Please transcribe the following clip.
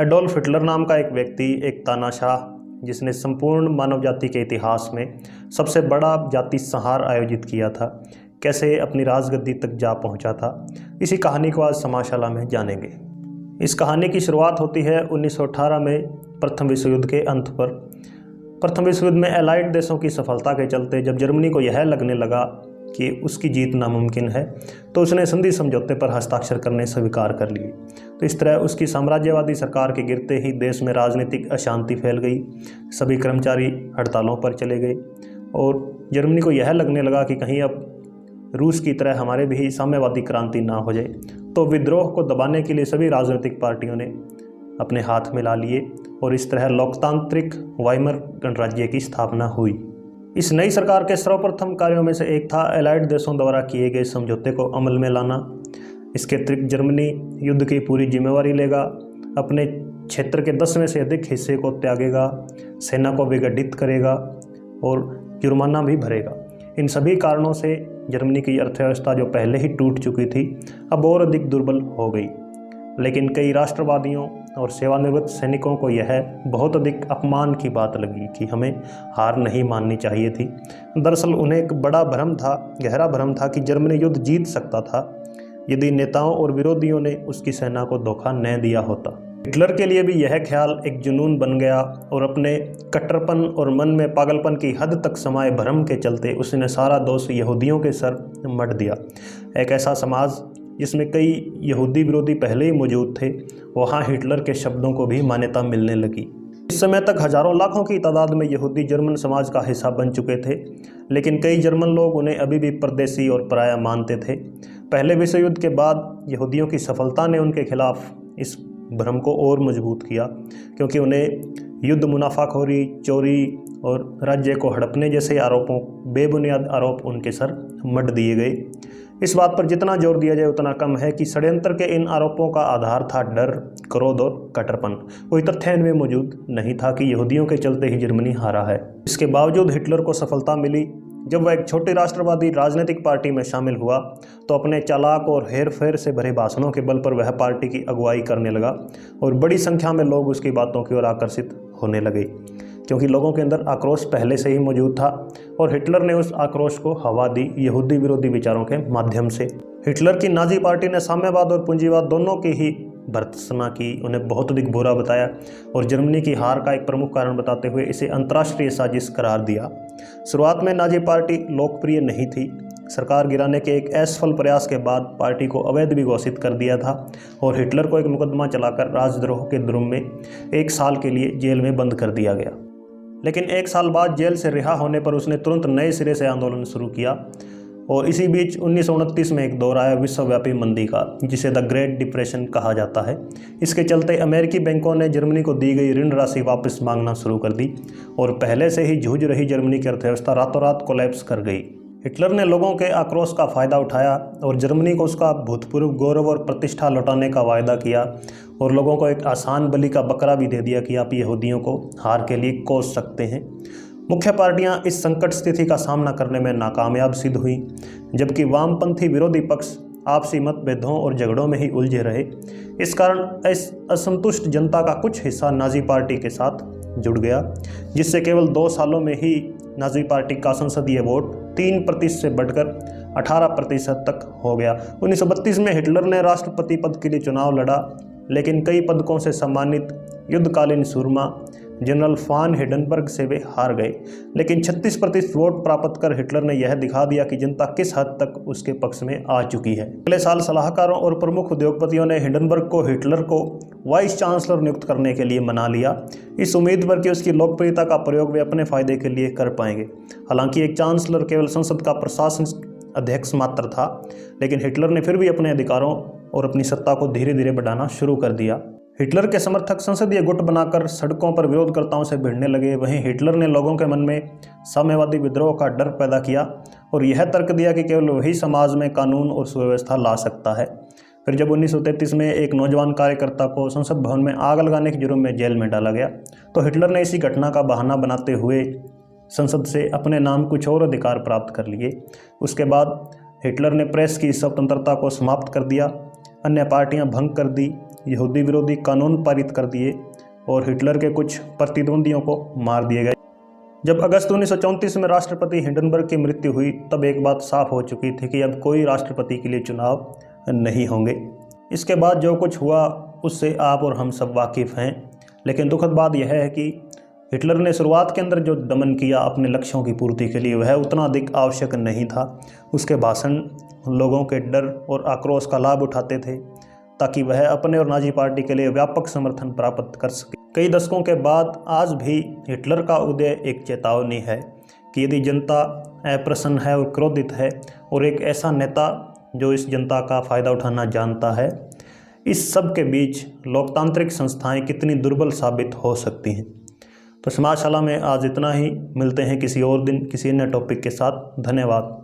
Adolf Hitler नाम का एक व्यक्ति, एक तानाशाह, जिसने संपूर्ण मानव जाति के इतिहास में सबसे बड़ा जाति संहार आयोजित किया था, कैसे अपनी राजगद्दी तक जा पहुंचा था, इसी कहानी को आज समाजशाला में जानेंगे। इस कहानी की शुरुआत होती है 1918 में प्रथम विश्व युद्ध के अंत पर। प्रथम विश्व युद्ध में एलाइड देशों की सफलता के चलते जब जर्मनी को यह लगने लगा कि उसकी जीत नामुमकिन है, तो उसने संधि समझौते पर हस्ताक्षर करने स्वीकार कर लिए। तो इस तरह उसकी साम्राज्यवादी सरकार के गिरते ही देश में राजनीतिक अशांति फैल गई, सभी कर्मचारी हड़तालों पर चले गए और जर्मनी को यह लगने लगा कि कहीं अब रूस की तरह हमारे भी साम्यवादी क्रांति ना हो जाए। तो विद्रोह को दबाने के लिए सभी राजनीतिक पार्टियों ने अपने हाथ मिला लिए और इस तरह लोकतांत्रिक वाइमर गणराज्य की स्थापना हुई। इस नई सरकार के सर्वप्रथम कार्यों में से एक था एलाइड देशों द्वारा किए गए समझौते को अमल में लाना। इसके अतिरिक्त जर्मनी युद्ध की पूरी जिम्मेवारी लेगा, अपने क्षेत्र के 10वें से अधिक हिस्से को त्यागेगा, सेना को विघटित करेगा और जुर्माना भी भरेगा। इन सभी कारणों से जर्मनी की अर्थव्यवस्था जो पहले ही टूट चुकी थी, अब और अधिक दुर्बल हो गई। लेकिन कई राष्ट्रवादियों और सेवानिवृत्त सैनिकों को यह बहुत अधिक अपमान की बात लगी कि हमें हार नहीं माननी चाहिए थी। दरअसल उन्हें एक बड़ा भ्रम था, गहरा भ्रम था कि जर्मनी युद्ध जीत सकता था यदि नेताओं और विरोधियों ने उसकी सेना को धोखा न दिया होता। हिटलर के लिए भी यह ख्याल एक जुनून बन गया और अपने कट्टरपन और मन में पागलपन की हद तक समाये भ्रम के चलते उसने सारा दोष यहूदियों के सर मढ़ दिया। एक ऐसा समाज जिसमें कई यहूदी विरोधी पहले ही मौजूद थे, वहाँ हिटलर के शब्दों को भी मान्यता मिलने लगी। इस समय तक हजारों लाखों की तादाद में यहूदी जर्मन समाज का हिस्सा बन चुके थे, लेकिन कई जर्मन लोग उन्हें अभी भी परदेसी और पराया मानते थे। पहले विश्व युद्ध के बाद यहूदियों की सफलता ने उनके खिलाफ इस भ्रम को और मजबूत किया, क्योंकि उन्हें युद्ध, मुनाफाखोरी, चोरी और राज्य को हड़पने जैसे आरोपों, बेबुनियाद आरोप उनके सर मढ़ दिए गए। इस बात पर जितना जोर दिया जाए उतना कम है कि षड्यंत्र के इन आरोपों का आधार था डर, क्रोध और कट्टरपन। कोई तथ्य इनमें मौजूद नहीं था कि यहूदियों के चलते ही जर्मनी हारा है। इसके बावजूद हिटलर को सफलता मिली। जब वह एक छोटी राष्ट्रवादी राजनीतिक पार्टी में शामिल हुआ तो अपने चालाक और हेर-फेर से भरे भाषणों के बल पर वह पार्टी की अगुवाई करने लगा और बड़ी संख्या में लोग उसकी बातों की ओर आकर्षित होने लगे, क्योंकि लोगों के अंदर आक्रोश पहले से ही मौजूद था और हिटलर ने उस आक्रोश को हवा दी यहूदी विरोधी विचारों के माध्यम से। हिटलर की नाजी पार्टी ने साम्यवाद और पूंजीवाद दोनों की ही भर्त्सना की, उन्हें बहुत अधिक बुरा बताया और जर्मनी की हार का एक प्रमुख कारण बताते हुए इसे अंतर्राष्ट्रीय साजिश करार दिया। शुरुआत में नाजी पार्टी लोकप्रिय नहीं थी। सरकार गिराने के एक असफल प्रयास के बाद पार्टी को अवैध भी घोषित कर दिया था और हिटलर को एक मुकदमा चलाकर राजद्रोह के जुर्म में 1 साल के लिए जेल में बंद कर दिया गया। लेकिन 1 साल बाद जेल से रिहा होने पर उसने तुरंत नए सिरे से आंदोलन शुरू किया और इसी बीच 1929 में एक दौर आया विश्वव्यापी मंदी का, जिसे द ग्रेट डिप्रेशन कहा जाता है। इसके चलते अमेरिकी बैंकों ने जर्मनी को दी गई ऋण राशि वापस मांगना शुरू कर दी और पहले से ही जूझ रही जर्मनी की अर्थव्यवस्था रातों रात कोलैप्स कर गई। हिटलर ने लोगों के आक्रोश का फ़ायदा उठाया और जर्मनी को उसका भूतपूर्व गौरव और प्रतिष्ठा लौटाने का वायदा किया और लोगों को एक आसान बलि का बकरा भी दे दिया कि आप यहूदियों को हार के लिए कोस सकते हैं। मुख्य पार्टियां इस संकट स्थिति का सामना करने में नाकामयाब सिद्ध हुई, जबकि वामपंथी विरोधी पक्ष आपसी मतभेदों और झगड़ों में ही उलझे रहे। इस कारण इस असंतुष्ट जनता का कुछ हिस्सा नाजी पार्टी के साथ जुड़ गया, जिससे केवल 2 सालों में ही नाजी पार्टी का संसदीय वोट 3% से बढ़कर 18% तक हो गया। 1932 में हिटलर ने राष्ट्रपति पद के लिए चुनाव लड़ा, लेकिन कई पदकों से सम्मानित युद्धकालीन सूरमा जनरल फान हिंडनबर्ग से वे हार गए। लेकिन 36% वोट प्राप्त कर हिटलर ने यह दिखा दिया कि जनता किस हद तक उसके पक्ष में आ चुकी है। अगले साल सलाहकारों और प्रमुख उद्योगपतियों ने हिंडनबर्ग को हिटलर को वाइस चांसलर नियुक्त करने के लिए मना लिया, इस उम्मीद पर कि उसकी लोकप्रियता का प्रयोग वे अपने फायदे के लिए कर पाएंगे। हालांकि एक चांसलर केवल संसद का प्रशासनिक अध्यक्ष मात्र था, लेकिन हिटलर ने फिर भी अपने अधिकारों और अपनी सत्ता को धीरे धीरे बढ़ाना शुरू कर दिया। हिटलर के समर्थक संसदीय गुट बनाकर सड़कों पर विरोधकर्ताओं से भिड़ने लगे। वहीं हिटलर ने लोगों के मन में साम्यवादी विद्रोह का डर पैदा किया और यह तर्क दिया कि केवल वही समाज में कानून और सुव्यवस्था ला सकता है। फिर जब 1933 में एक नौजवान कार्यकर्ता को संसद भवन में आग लगाने के जुर्म में जेल में डाला गया, तो हिटलर ने इसी घटना का बहाना बनाते हुए संसद से अपने नाम कुछ और अधिकार प्राप्त कर लिए। उसके बाद हिटलर ने प्रेस की स्वतंत्रता को समाप्त कर दिया, अन्य पार्टियां भंग कर दी यहूदी विरोधी कानून पारित कर दिए और हिटलर के कुछ प्रतिद्वंदियों को मार दिए गए। जब अगस्त 1934 में राष्ट्रपति हिंडनबर्ग की मृत्यु हुई तब एक बात साफ हो चुकी थी कि अब कोई राष्ट्रपति के लिए चुनाव नहीं होंगे। इसके बाद जो कुछ हुआ उससे आप और हम सब वाकिफ़ हैं, लेकिन दुखद बात यह है कि हिटलर ने शुरुआत के अंदर जो दमन किया अपने लक्ष्यों की पूर्ति के लिए वह उतना अधिक आवश्यक नहीं था। उसके भाषण लोगों के डर और आक्रोश का लाभ उठाते थे ताकि वह अपने और नाजी पार्टी के लिए व्यापक समर्थन प्राप्त कर सके। कई दशकों के बाद आज भी हिटलर का उदय एक चेतावनी है कि यदि जनता अप्रसन्न है और क्रोधित है और एक ऐसा नेता जो इस जनता का फ़ायदा उठाना जानता है, इस सब के बीच लोकतांत्रिक संस्थाएं कितनी दुर्बल साबित हो सकती हैं। तो समाजशाला में आज इतना ही। मिलते हैं किसी और दिन किसी अन्य टॉपिक के साथ। धन्यवाद।